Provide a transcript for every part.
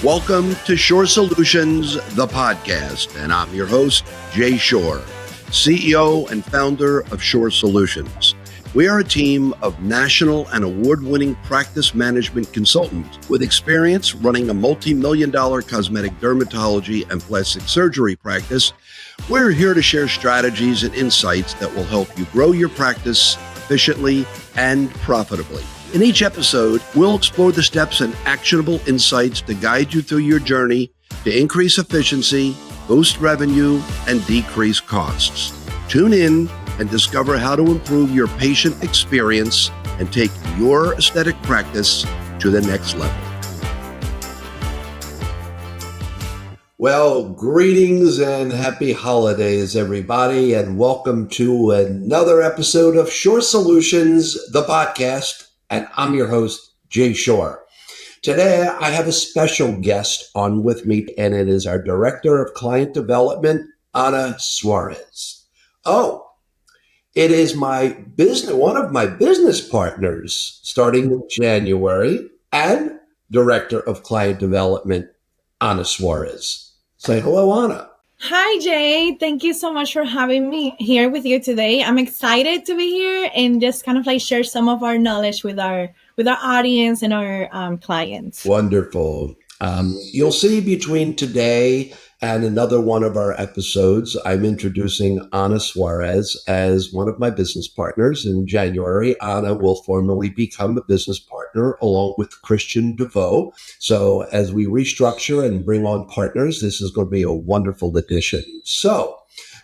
Welcome to Shorr Solutions the Podcast, and I'm your host, Jay Shorr, CEO and founder of Shorr Solutions. We are a team of national and award-winning practice management consultants with experience running a multi-million-dollar cosmetic dermatology and plastic surgery practice. We're here to share strategies and insights that will help you grow your practice efficiently and profitably. In each episode, we'll explore the steps and actionable insights to guide you through your journey to increase efficiency, boost revenue, and decrease costs. Tune in and discover how to improve your patient experience and take your aesthetic practice to the next level. Well, greetings and happy holidays, everybody, and welcome to another episode of Shorr Solutions the Podcast, and I'm your host, Jay Shorr. Today, I have a special guest on with me, and it is our Director of Client Development, Suarez. It is one of my business partners starting in January and Director of Client Development, Suarez. Say hello, Anna. Hi, Jay. Thank you so much for having me here with you today. I'm excited to be here and just kind of share some of our knowledge with our audience and our clients. Wonderful. You'll see between today and another one of our episodes, I'm introducing Anna Suarez as one of my business partners. In January, Anna will formally become a business partner along with Christian DeVoe. So as we restructure and bring on partners, this is going to be a wonderful addition. So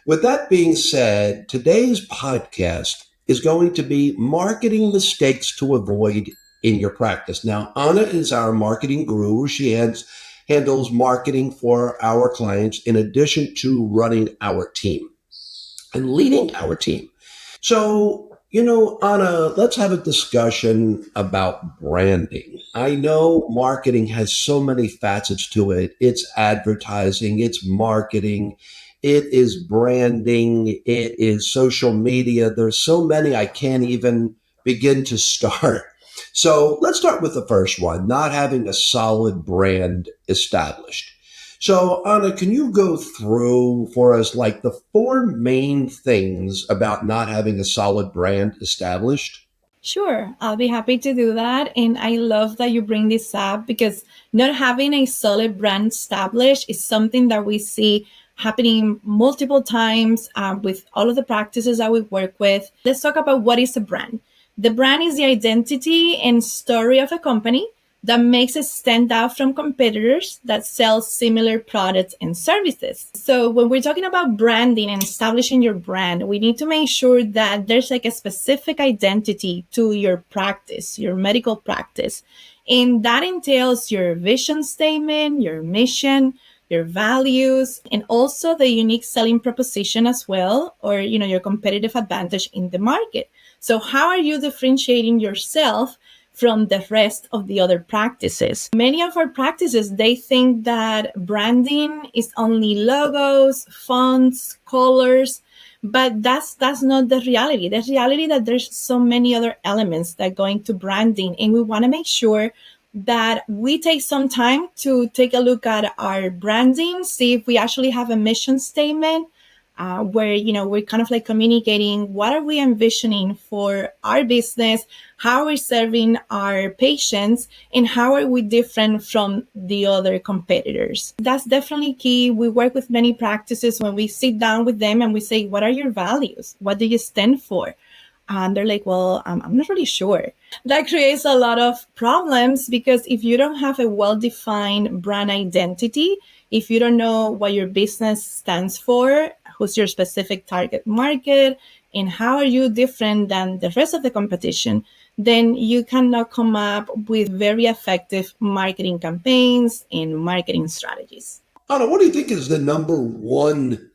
with that being said, today's podcast is going to be marketing mistakes to avoid in your practice. Now, Anna is our marketing guru. She handles marketing for our clients in addition to running our team and leading our team. So, Anna, let's have a discussion about branding. I know marketing has so many facets to it. It's advertising, it's marketing, it is branding, it is social media. There's so many I can't even begin to start. So let's start with the first one, not having a solid brand established. So Anna, can you go through for us the four main things about not having a solid brand established? Sure, I'll be happy to do that. And I love that you bring this up because not having a solid brand established is something that we see happening multiple times with all of the practices that we work with. Let's talk about what is a brand. The brand is the identity and story of a company that makes it stand out from competitors that sell similar products and services. So when we're talking about branding and establishing your brand, we need to make sure that there's a specific identity to your practice, your medical practice. And that entails your vision statement, your mission, your values, and also the unique selling proposition as well, or your competitive advantage in the market. So how are you differentiating yourself from the rest of the other practices? Many of our practices, they think that branding is only logos, fonts, colors, but that's not the reality. The reality that there's so many other elements that go into branding, and we want to make sure that we take some time to take a look at our branding, see if we actually have a mission statement, where, we're kind of communicating what are we envisioning for our business, how are we serving our patients, and how are we different from the other competitors. That's definitely key. We work with many practices when we sit down with them and we say, what are your values? What do you stand for? And they're like, well, I'm not really sure. That creates a lot of problems because if you don't have a well-defined brand identity, if you don't know what your business stands for, who's your specific target market, and how are you different than the rest of the competition, then you cannot come up with very effective marketing campaigns and marketing strategies. Anna, what do you think is the number one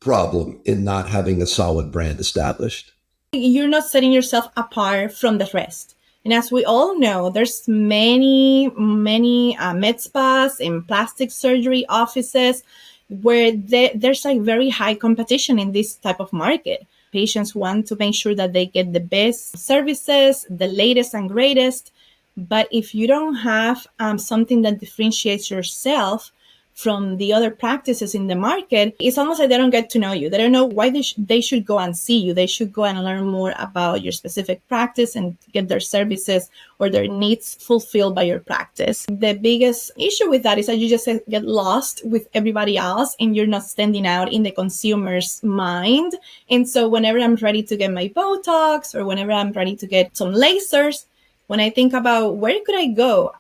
problem in not having a solid brand established? You're not setting yourself apart from the rest. And as we all know, there's many med spas and plastic surgery offices where there's very high competition in this type of market. Patients want to make sure that they get the best services, the latest and greatest, But if you don't have something that differentiates yourself from the other practices in the market, it's almost like they don't get to know you. They don't know why they should go and see you. They should go and learn more about your specific practice and get their services or their needs fulfilled by your practice. The biggest issue with that is that you just get lost with everybody else and you're not standing out in the consumer's mind. And so whenever I'm ready to get my Botox or whenever I'm ready to get some lasers, when I think about where could I go,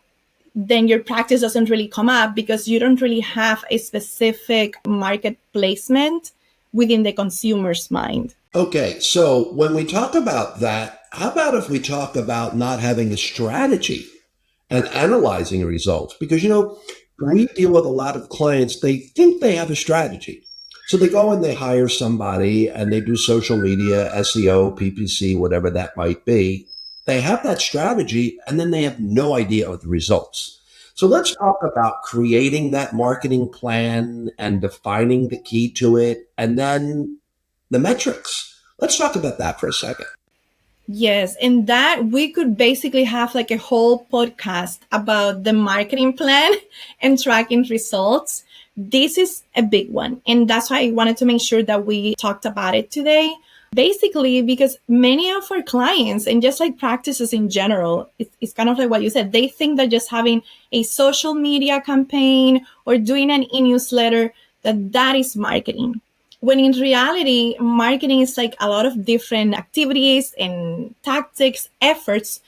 then your practice doesn't really come up because you don't really have a specific market placement within the consumer's mind. Okay, so when we talk about that, how about if we talk about not having a strategy and analyzing results? Because, we deal with a lot of clients, they think they have a strategy. So they go and they hire somebody and they do social media, SEO, PPC, whatever that might be. They have that strategy and then they have no idea of the results. So let's talk about creating that marketing plan and defining the key to it and then the metrics. Let's talk about that for a second. Yes, and that we could basically have like a whole podcast about the marketing plan and tracking results. This is a big one. And that's why I wanted to make sure that we talked about it today. Basically, because many of our clients and just like practices in general, it's kind of like what you said. They think that just having a social media campaign or doing an e-newsletter, that is marketing. When in reality, marketing is like a lot of different activities and tactics, efforts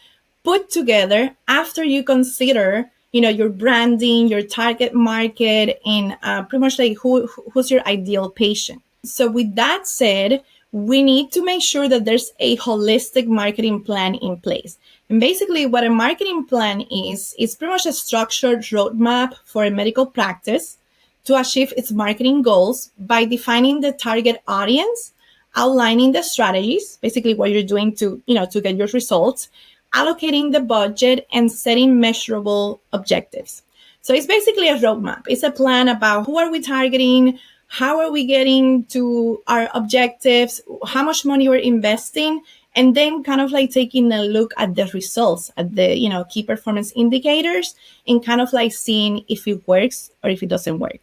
put together after you consider, your branding, your target market, and pretty much like who's your ideal patient. So with that said, we need to make sure that there's a holistic marketing plan in place. And basically what a marketing plan is pretty much a structured roadmap for a medical practice to achieve its marketing goals by defining the target audience, outlining the strategies, basically what you're doing to get your results, allocating the budget, and setting measurable objectives. So it's basically a roadmap. It's a plan about who are we targeting, how are we getting to our objectives, how much money we're investing, and then kind of like taking a look at the results, at the key performance indicators, and kind of like seeing if it works or if it doesn't work.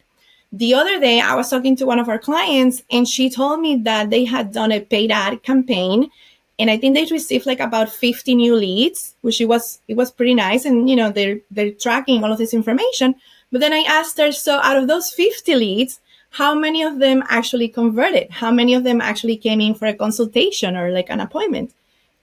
The other day, I was talking to one of our clients, and she told me that they had done a paid ad campaign, and I think they received like about 50 new leads, which it was pretty nice, and they're tracking all of this information. But then I asked her, so out of those 50 leads, how many of them actually converted? How many of them actually came in for a consultation or like an appointment?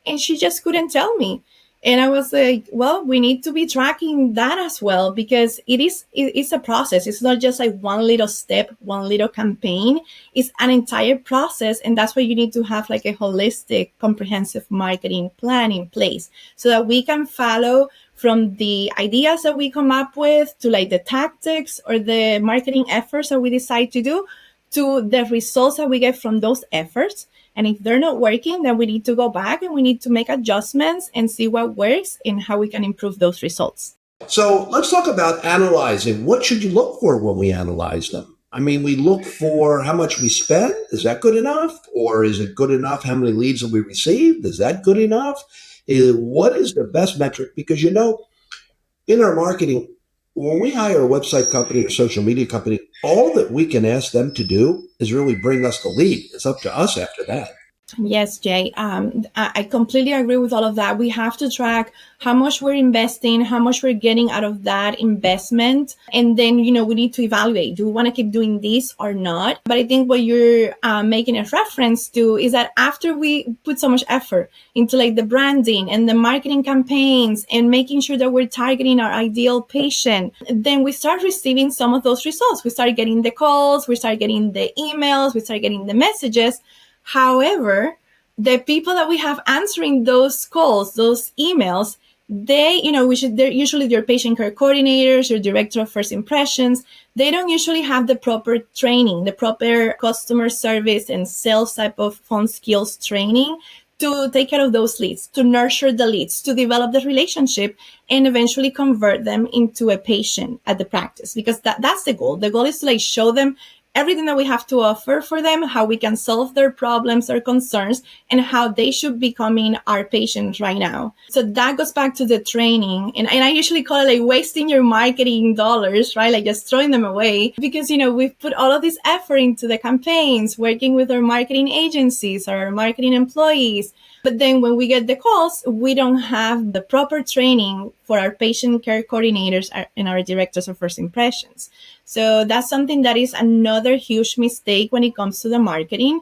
And she just couldn't tell me. And I was like, well, we need to be tracking that as well, because it's a process. It's not just like one little step, one little campaign. It's an entire process. And that's why you need to have like a holistic, comprehensive marketing plan in place so that we can follow from the ideas that we come up with to like the tactics or the marketing efforts that we decide to do to the results that we get from those efforts. And if they're not working, then we need to go back and we need to make adjustments and see what works and how we can improve those results. So let's talk about analyzing. What should you look for when we analyze them? I mean, we look for how much we spend. Is that good enough? Or is it good enough? How many leads have we received? Is that good enough? What is the best metric? Because, in our marketing, when we hire a website company or social media company, all that we can ask them to do is really bring us the lead. It's up to us after that. Yes, Jay. I completely agree with all of that. We have to track how much we're investing, how much we're getting out of that investment. And then, we need to evaluate, do we want to keep doing this or not? But I think what you're making a reference to is that after we put so much effort into like the branding and the marketing campaigns and making sure that we're targeting our ideal patient, then we start receiving some of those results. We start getting the calls, we start getting the emails, we start getting the messages. However, the people that we have answering those calls, those emails, they're usually your patient care coordinators, your director of first impressions. They don't usually have the proper training, the proper customer service and sales type of phone skills training to take care of those leads, to nurture the leads, to develop the relationship and eventually convert them into a patient at the practice, because that's the goal. The goal is to like show them everything that we have to offer for them, how we can solve their problems or concerns, and how they should be becoming our patients right now. So that goes back to the training. And I usually call it like wasting your marketing dollars, right? Like just throwing them away because, we've put all of this effort into the campaigns, working with our marketing agencies, our marketing employees. But then when we get the calls, we don't have the proper training for our patient care coordinators and our directors of first impressions. So that's something that is another huge mistake when it comes to the marketing.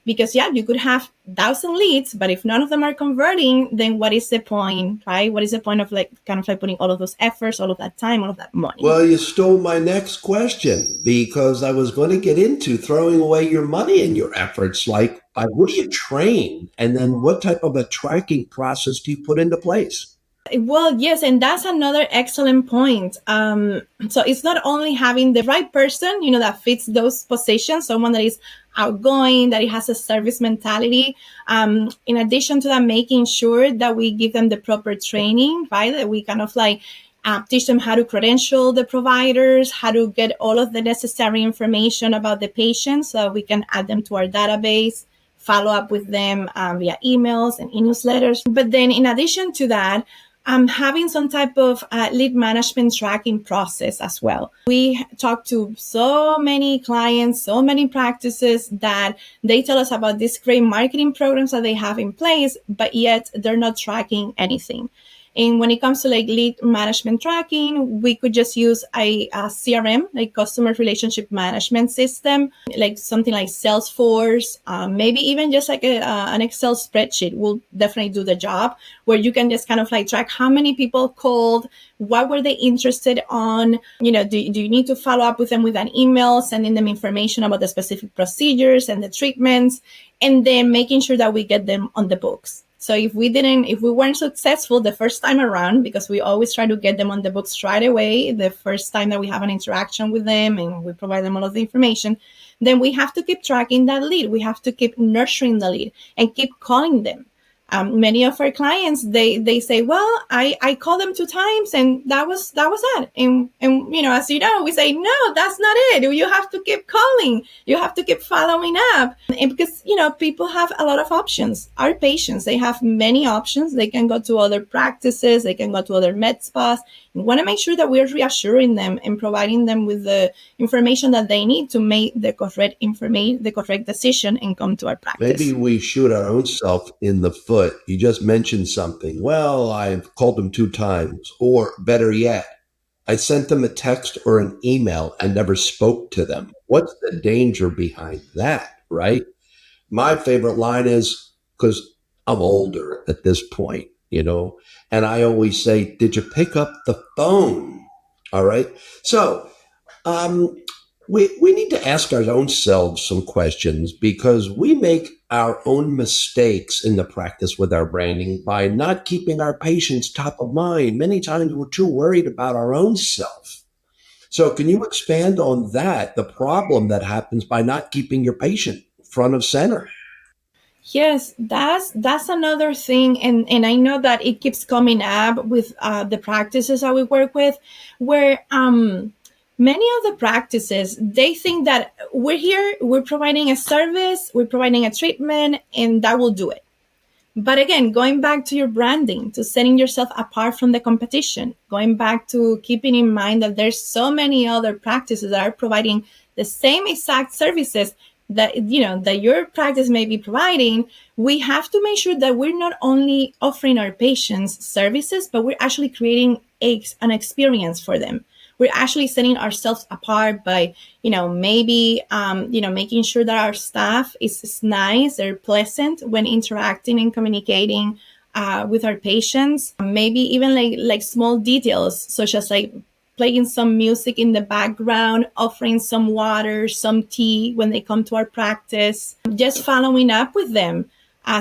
Because you could have 1,000 leads, but if none of them are converting, then what is the point, right? What is the point of putting all of those efforts, all of that time, all of that money? Well, you stole my next question because I was going to get into throwing away your money and your efforts. Like, what do you train? And then what type of a tracking process do you put into place? Well, yes, and that's another excellent point. So it's not only having the right person, that fits those positions, someone that is outgoing, that it has a service mentality. In addition to that, making sure that we give them the proper training, right? That we teach them how to credential the providers, how to get all of the necessary information about the patient so we can add them to our database, follow up with them via emails and e-newsletters. But then in addition to that, having some type of lead management tracking process as well. We talk to so many clients, so many practices that they tell us about these great marketing programs that they have in place, but yet they're not tracking anything. And when it comes to lead management tracking, we could just use a CRM, like customer relationship management system, like something like Salesforce, maybe even just like an Excel spreadsheet will definitely do the job, where you can just track how many people called, what were they interested on, do you need to follow up with them with an email, sending them information about the specific procedures and the treatments, and then making sure that we get them on the books. So if we weren't successful the first time around, because we always try to get them on the books right away, the first time that we have an interaction with them and we provide them all of the information, then we have to keep tracking that lead. We have to keep nurturing the lead and keep calling them. Many of our clients, they say, well, I called them 2 times and that was it. And as you know, we say, no, that's not it. You have to keep calling. You have to keep following up. And because, people have a lot of options. Our patients, they have many options. They can go to other practices. They can go to other med spas. We want to make sure that we're reassuring them and providing them with the information that they need to make the correct decision and come to our practice. Maybe we shoot our own self in the foot. You just mentioned something. Well, I've called them 2 times, or better yet, I sent them a text or an email and never spoke to them. What's the danger behind that, right? My favorite line is, because I'm older at this point, and I always say, did you pick up the phone? All right. So we need to ask our own selves some questions, because we make our own mistakes in the practice with our branding by not keeping our patients top of mind. Many times we're too worried about our own self. So can you expand on that, the problem that happens by not keeping your patient front of center? Yes, that's another thing, and I know that it keeps coming up with the practices that we work with, where many of the practices, they think that we're here, we're providing a service, we're providing a treatment, and that will do it. But again, going back to your branding, to setting yourself apart from the competition, going back to keeping in mind that there's so many other practices that are providing the same exact services that that your practice may be providing, we have to make sure that we're not only offering our patients services, but we're actually creating an experience for them. We're actually setting ourselves apart by, maybe, making sure that our staff is nice, they're pleasant when interacting and communicating with our patients. Maybe even like small details, such as playing some music in the background, offering some water, some tea when they come to our practice, just following up with them,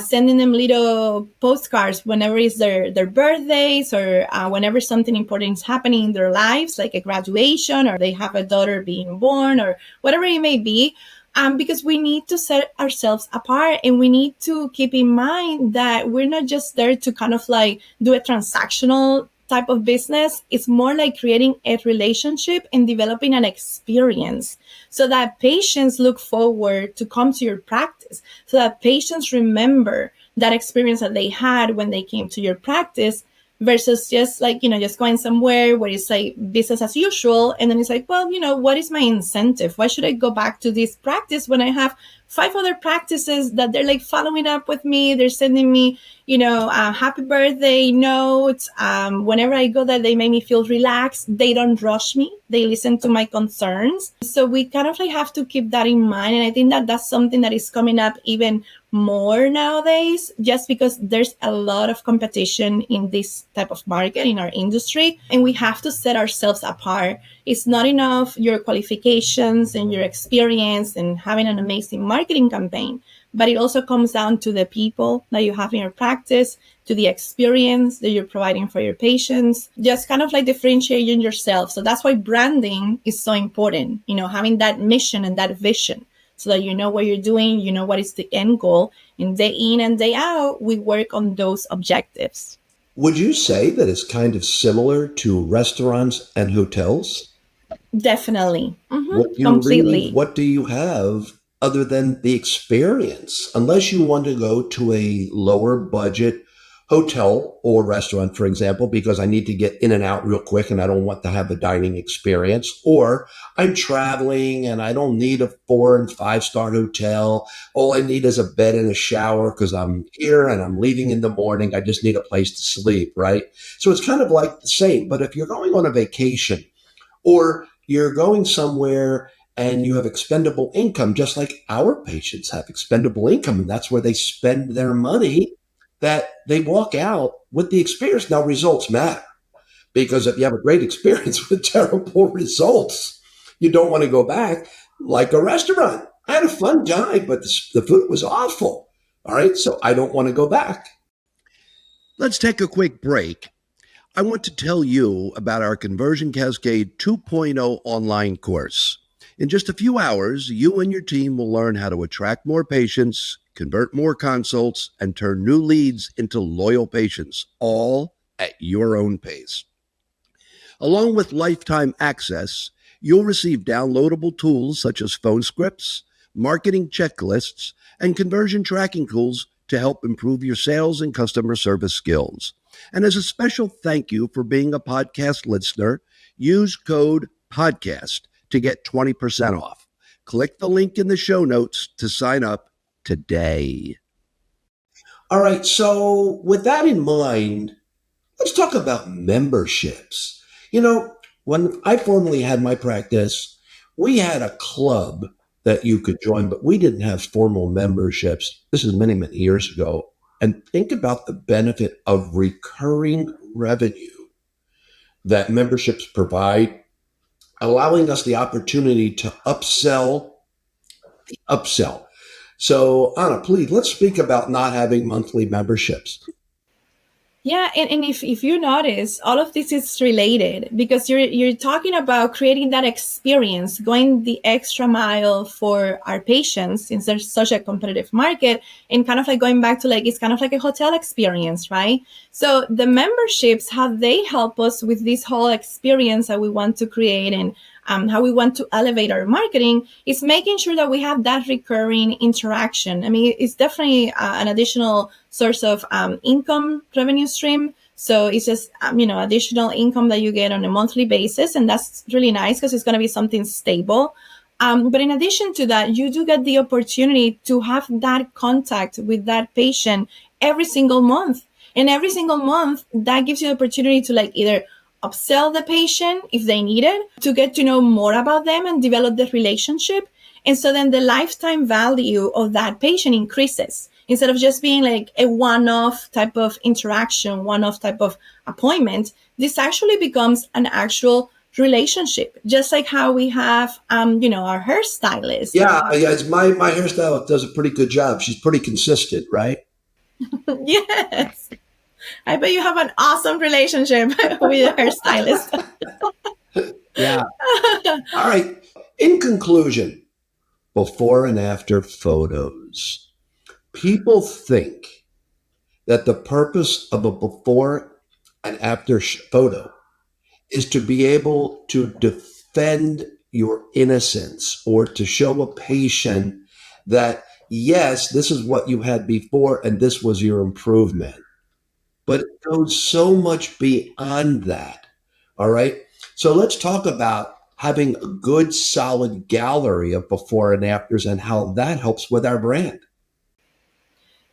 sending them little postcards whenever it's their birthdays, or whenever something important is happening in their lives, like a graduation, or they have a daughter being born, or whatever it may be. Because we need to set ourselves apart, and we need to keep in mind that we're not just there to do a transactional type of business is more like creating a relationship and developing an experience so that patients look forward to come to your practice, so that patients remember that experience that they had when they came to your practice, versus just like, just going somewhere where it's like business as usual. And then it's like, well, what is my incentive? Why should I go back to this practice when I have five other practices that they're like following up with me? They're sending me, happy birthday notes. Whenever I go there, they make me feel relaxed. They don't rush me. They listen to my concerns. So we kind of like have to keep that in mind. And I think that that's something that is coming up even more nowadays, just because there's a lot of competition in this type of market, in our industry, and we have to set ourselves apart. It's not enough your qualifications and your experience and having an amazing marketing campaign, but it also comes down to the people that you have in your practice, to the experience that you're providing for your patients, just kind of like differentiating yourself. So that's why branding is so important, having that mission and that vision, so that you know what you're doing, you know what is the end goal, and day in and day out, we work on those objectives. Would you say that it's kind of similar to restaurants and hotels? Definitely. Completely. What do you have other than the experience? Unless you want to go to a lower budget hotel or restaurant, for example, because I need to get in and out real quick and I don't want to have a dining experience, or I'm traveling and I don't need a 4 and 5 star hotel. All I need is a bed and a shower because I'm here and I'm leaving in the morning. I just need a place to sleep, right? So it's kind of like the same. But if you're going on a vacation, or you're going somewhere and you have expendable income, just like our patients have expendable income, and that's where they spend their money, that they walk out with the experience. Now, results matter, because if you have a great experience with terrible results, you don't want to go back. Like a restaurant, I had a fun time, but the food was awful. All right, so I don't want to go back. Let's take a quick break. I want to tell you about our Conversion Cascade 2.0 online course. In just a few hours, you and your team will learn how to attract more patients, convert more consults, and turn new leads into loyal patients, all at your own pace. Along with lifetime access, you'll receive downloadable tools such as phone scripts, marketing checklists, and conversion tracking tools to help improve your sales and customer service skills. And as a special thank you for being a podcast listener, use code PODCAST to get 20% off. Click the link in the show notes to sign up today. All right, so with that in mind, let's talk about memberships. When I formerly had my practice, we had a club that you could join, but we didn't have formal memberships. This is many, many years ago. And think about the benefit of recurring revenue that memberships provide, allowing us the opportunity to upsell. So, Anna, please, let's speak about not having monthly memberships. Yeah, and if you notice, all of this is related, because you're talking about creating that experience, going the extra mile for our patients, since there's such a competitive market, and kind of like going back to like, it's kind of like a hotel experience, right? So the memberships, how they help us with this whole experience that we want to create, and how we want to elevate our marketing, is making sure that we have that recurring interaction. I mean, it's definitely an additional source of income revenue stream. So it's just, additional income that you get on a monthly basis. And that's really nice because it's going to be something stable. But in addition to that, you do get the opportunity to have that contact with that patient every single month. And every single month, that gives you the opportunity to like either upsell the patient if they need it, to get to know more about them and develop the relationship. And so then the lifetime value of that patient increases. Instead of just being like a one-off type of interaction, one-off type of appointment, this actually becomes an actual relationship. Just like how we have, our hairstylist. Yeah, it's my hairstylist does a pretty good job. She's pretty consistent, right? Yes. I bet you have an awesome relationship with your hairstylist. Yeah. All right. In conclusion, before and after photos, people think that the purpose of a before an after photo is to be able to defend your innocence or to show a patient that, yes, this is what you had before and this was your improvement. But it goes so much beyond that. All right. So let's talk about having a good, solid gallery of before and afters and how that helps with our brand.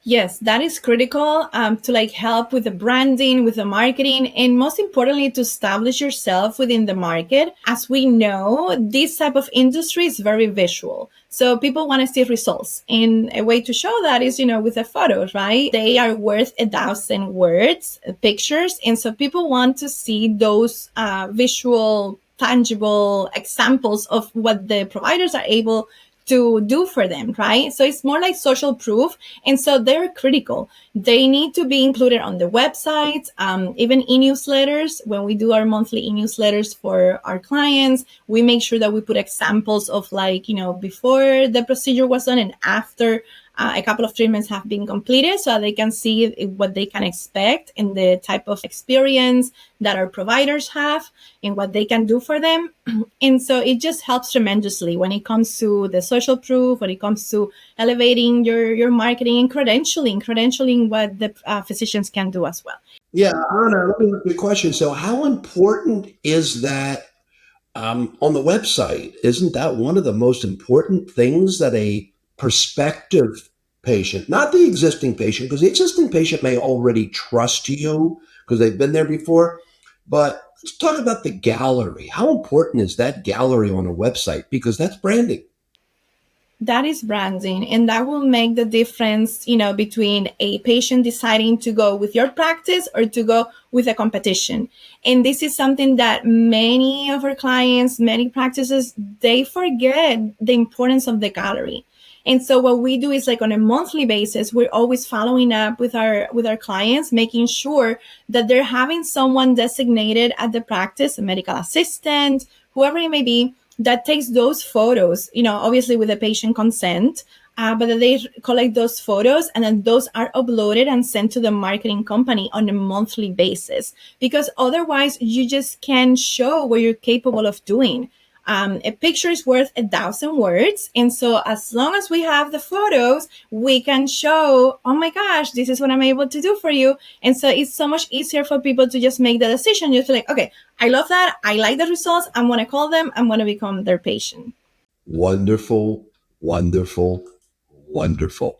Yes, that is critical to like help with the branding, with the marketing, and most importantly, to establish yourself within the market. As we know, this type of industry is very visual. So people want to see results. And a way to show that is, with the photos, right? They are worth 1,000 words, pictures. And so people want to see those visual, tangible examples of what the providers are able to do for them, right? So it's more like social proof. And so they're critical. They need to be included on the website, even e-newsletters. When we do our monthly e-newsletters for our clients, we make sure that we put examples of like, before the procedure was done and after a couple of treatments have been completed so they can see what they can expect and the type of experience that our providers have and what they can do for them. And so it just helps tremendously when it comes to the social proof, when it comes to elevating your marketing and credentialing what the physicians can do as well. Yeah, Anna, let me ask you a question. So, how important is that on the website? Isn't that one of the most important things that a prospective patient, not the existing patient, because the existing patient may already trust you because they've been there before, but let's talk about the gallery. How important is that gallery on a website? Because that's branding. That is branding, and that will make the difference, between a patient deciding to go with your practice or to go with a competition. And this is something that many of our clients, many practices, they forget the importance of the gallery. And so what we do is like on a monthly basis, we're always following up with our clients, making sure that they're having someone designated at the practice, a medical assistant, whoever it may be, that takes those photos, obviously with the patient consent, but that they collect those photos and then those are uploaded and sent to the marketing company on a monthly basis. Because otherwise you just can't show what you're capable of doing. A picture is worth 1,000 words. And so as long as we have the photos, we can show, oh my gosh, this is what I'm able to do for you. And so it's so much easier for people to just make the decision. Just like, okay, I love that. I like the results. I'm going to call them. I'm going to become their patient. Wonderful, wonderful, wonderful.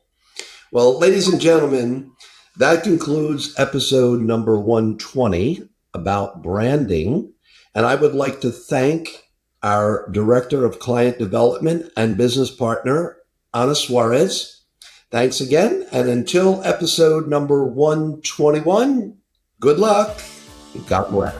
Well, ladies and gentlemen, that concludes episode number 120 about branding. And I would like to thank our Director of Client Development and Business Partner, Ana Suarez. Thanks again. And until episode number 121, good luck. God bless.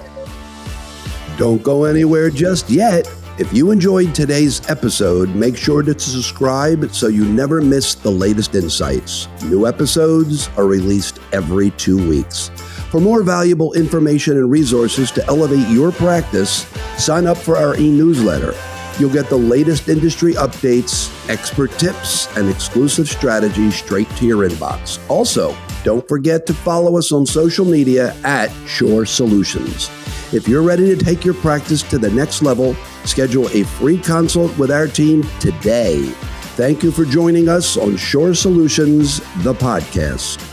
Don't go anywhere just yet. If you enjoyed today's episode, make sure to subscribe so you never miss the latest insights. New episodes are released every 2 weeks. For more valuable information and resources to elevate your practice, sign up for our e-newsletter. You'll get the latest industry updates, expert tips, and exclusive strategies straight to your inbox. Also, don't forget to follow us on social media at Shorr Solutions. If you're ready to take your practice to the next level, schedule a free consult with our team today. Thank you for joining us on Shorr Solutions, the podcast.